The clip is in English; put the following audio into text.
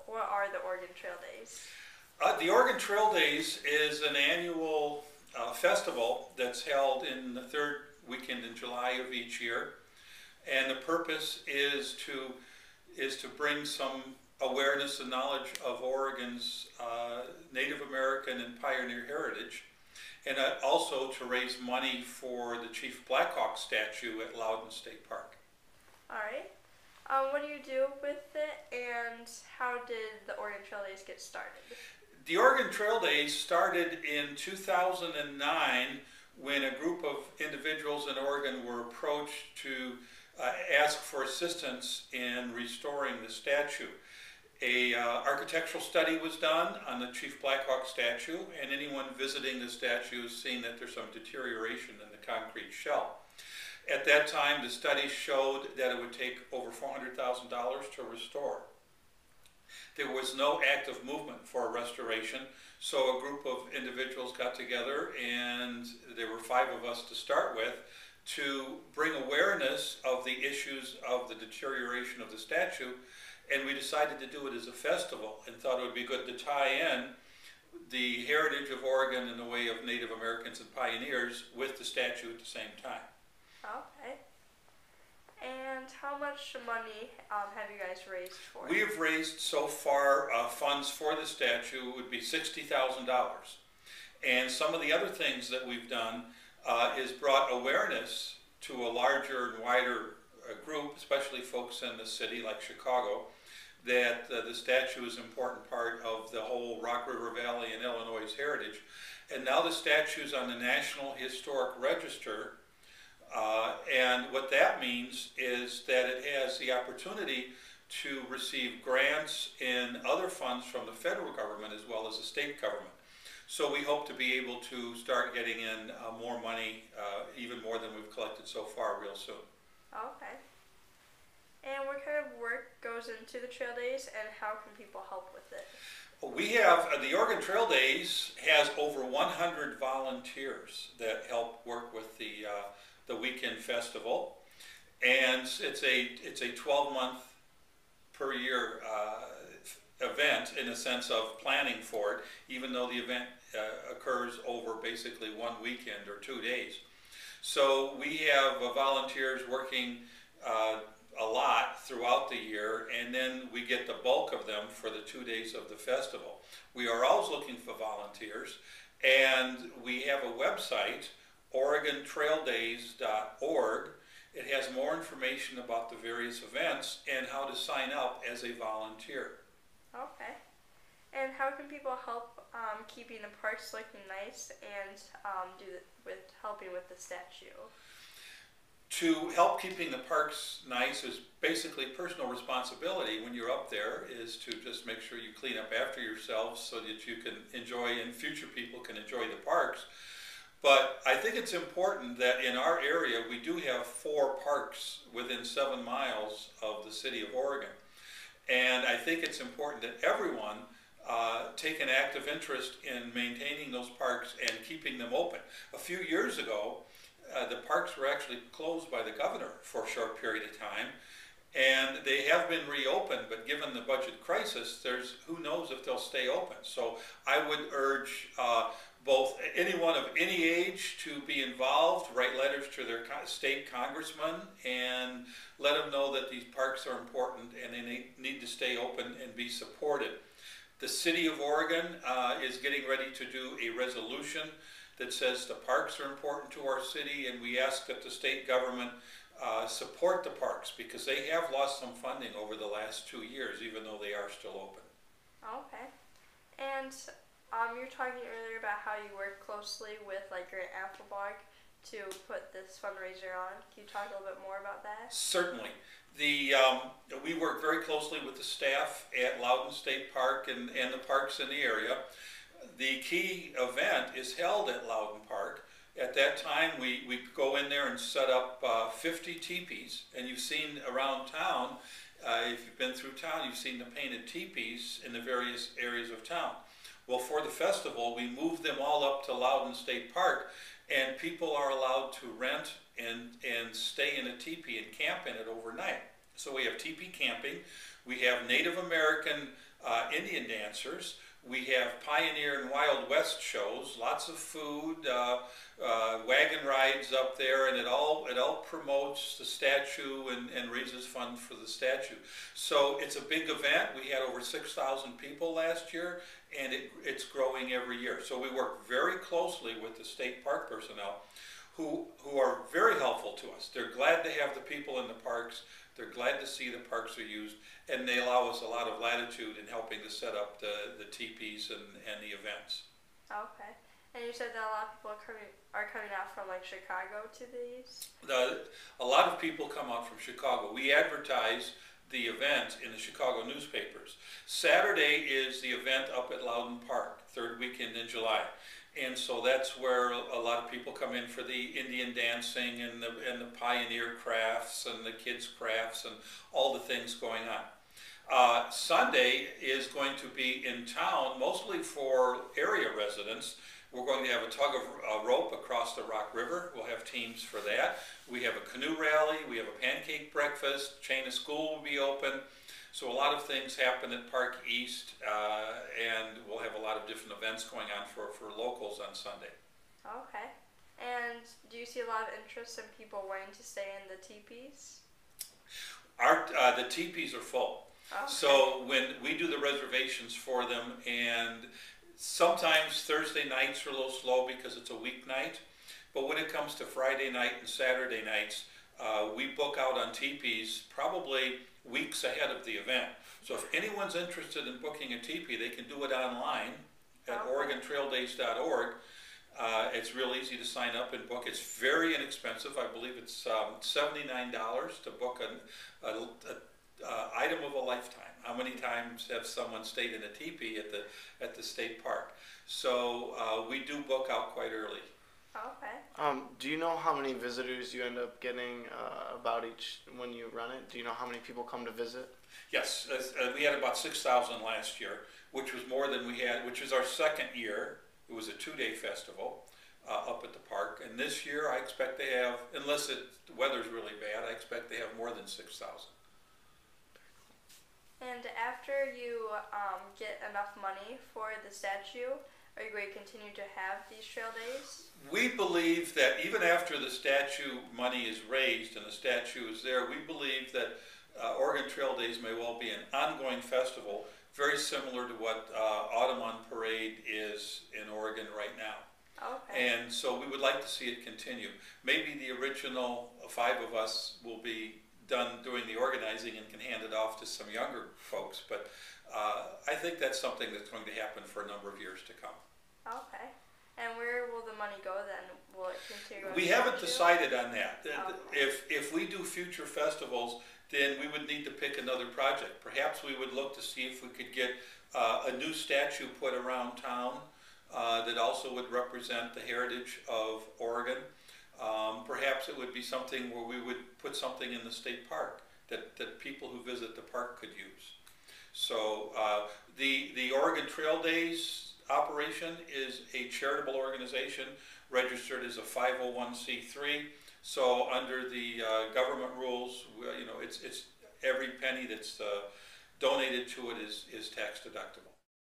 what are the Oregon Trail Days? The Oregon Trail Days is an annual festival that's held in the third weekend in July of each year, and the purpose is to bring some awareness and knowledge of Oregon's Native American and pioneer heritage, and also to raise money for the Chief Blackhawk statue at Loudon State Park. All right. What do you do with it, and how did the Oregon Trail Days get started? The Oregon Trail Days started in 2009 when a group of individuals in Oregon were approached to ask for assistance in restoring the statue. A architectural study was done on the Chief Blackhawk statue, and anyone visiting the statue has seen that there's some deterioration in the concrete shell. At that time, the study showed that it would take over $400,000 to restore. There was no active movement for a restoration, so a group of individuals got together, and there were 5 of us to start with, to bring awareness of the issues of the deterioration of the statue, and we decided to do it as a festival and thought it would be good to tie in the heritage of Oregon in the way of Native Americans and pioneers with the statue at the same time. Okay. And how much money have you guys raised for it? We have raised so far funds for the statue would be $60,000. And some of the other things that we've done is brought awareness to a larger and wider group, especially folks in the city like Chicago, that the statue is an important part of the whole Rock River Valley and Illinois heritage. And now the statue is on the National Historic Register. And what that means is that it has the opportunity to receive grants and other funds from the federal government as well as the state government. So we hope to be able to start getting in more money, even more than we've collected so far, real soon. Okay. And what kind of work goes into the Trail Days, and how can people help with it? We have, the Oregon Trail Days has over 100 volunteers that help work with the weekend festival, and it's a 12-month per year event in the sense of planning for it, even though the event occurs over basically 1 weekend or 2 days. So we have volunteers working a lot throughout the year, and then we get the bulk of them for the 2 days of the festival. We are always looking for volunteers, and we have a website, OregonTrailDays.org. It has more information about the various events and how to sign up as a volunteer. Okay. And how can people help keeping the parks looking nice and helping with the statue? To help keeping the parks nice is basically personal responsibility when you're up there, is to just make sure you clean up after yourselves so that you can enjoy and future people can enjoy the parks. But I think it's important that in our area we do have 4 parks within 7 miles of the city of Oregon. And I think it's important that everyone take an active interest in maintaining those parks and keeping them open. A few years ago, the parks were actually closed by the governor for a short period of time, and they have been reopened, but given the budget crisis, who knows if they'll stay open. So I would urge both anyone of any age to be involved, write letters to their state congressman, and let them know that these parks are important and they need to stay open and be supported. The city of Oregon is getting ready to do a resolution that says the parks are important to our city, and we ask that the state government support the parks because they have lost some funding over the last 2 years, even though they are still open. Okay. And you were talking earlier about how you work closely with Grant Applebach to put this fundraiser on. Can you talk a little bit more about that? Certainly. We work very closely with the staff at Loudon State Park and the parks in the area. The key event is held at Loudon Park. At that time, we go in there and set up 50 teepees, and you've seen around town, if you've been through town, you've seen the painted teepees in the various areas of town. Well, for the festival, we move them all up to Loudon State Park, and people are allowed to rent and stay in a teepee and camp in it overnight. So we have teepee camping. We have Native American Indian dancers. We have Pioneer and Wild West shows, lots of food, wagon rides up there, and it all promotes the statue and raises funds for the statue. So it's a big event. We had over 6,000 people last year, and it's growing every year. So we work very closely with the state park personnel who are very helpful to us. They're glad to have the people in the parks. They're glad to see the parks are used, and they allow us a lot of latitude in helping to set up the teepees and the events. Okay. And you said that a lot of people are coming out from like Chicago to these? A lot of people come out from Chicago. We advertise the event in the Chicago newspapers. Saturday is the event up at Loudon Park, third weekend in July. And so that's where a lot of people come in for the Indian dancing and the pioneer crafts and the kids' crafts and all the things going on. Sunday is going to be in town, mostly for area residents. We're going to have a tug of rope across the Rock River. We'll have teams for that. We have a canoe rally. We have a pancake breakfast. Chain of School will be open. So a lot of things happen at Park East, and we'll have a lot of different events going on for locals on Sunday. Okay. And do you see a lot of interest in people wanting to stay in the teepees? The teepees are full. Okay. So when we do the reservations for them, and sometimes Thursday nights are a little slow because it's a weeknight, but when it comes to Friday night and Saturday nights, we book out on teepees probably weeks ahead of the event. So if anyone's interested in booking a teepee, they can do it online at OregonTrailDays.org. It's real easy to sign up and book. It's very inexpensive. I believe it's $79 to book an item of a lifetime. How many times have someone stayed in a teepee at the state park? So we do book out quite early. Okay. Do you know how many visitors you end up getting about each when you run it? Do you know how many people come to visit? Yes, we had about 6,000 last year, which was more than we had, which was our second year. It was a 2-day festival up at the park. And this year I expect they have, unless the weather's really bad, I expect they have more than 6,000. And after you get enough money for the statue, are you going to continue to have these trail days? We believe that even after the statue money is raised and the statue is there, we believe that Oregon Trail Days may well be an ongoing festival, very similar to what Autumn on Parade is in Oregon right now. Okay. And so we would like to see it continue. Maybe the original 5 of us will be done doing the organizing and can hand it off to some younger folks, but I think that's something that's going to happen for a number of years to come. Okay. And where will the money go then? Will it continue? We haven't decided on that. Okay. If we do future festivals, then we would need to pick another project. Perhaps we would look to see if we could get a new statue put around town that also would represent the heritage of Oregon. Perhaps it would be something where we would put something in the state park that people who visit the park could use. So the Oregon Trail Days operation is a charitable organization registered as a 501c3. So under the government rules, you know, it's every penny that's donated to it is tax deductible.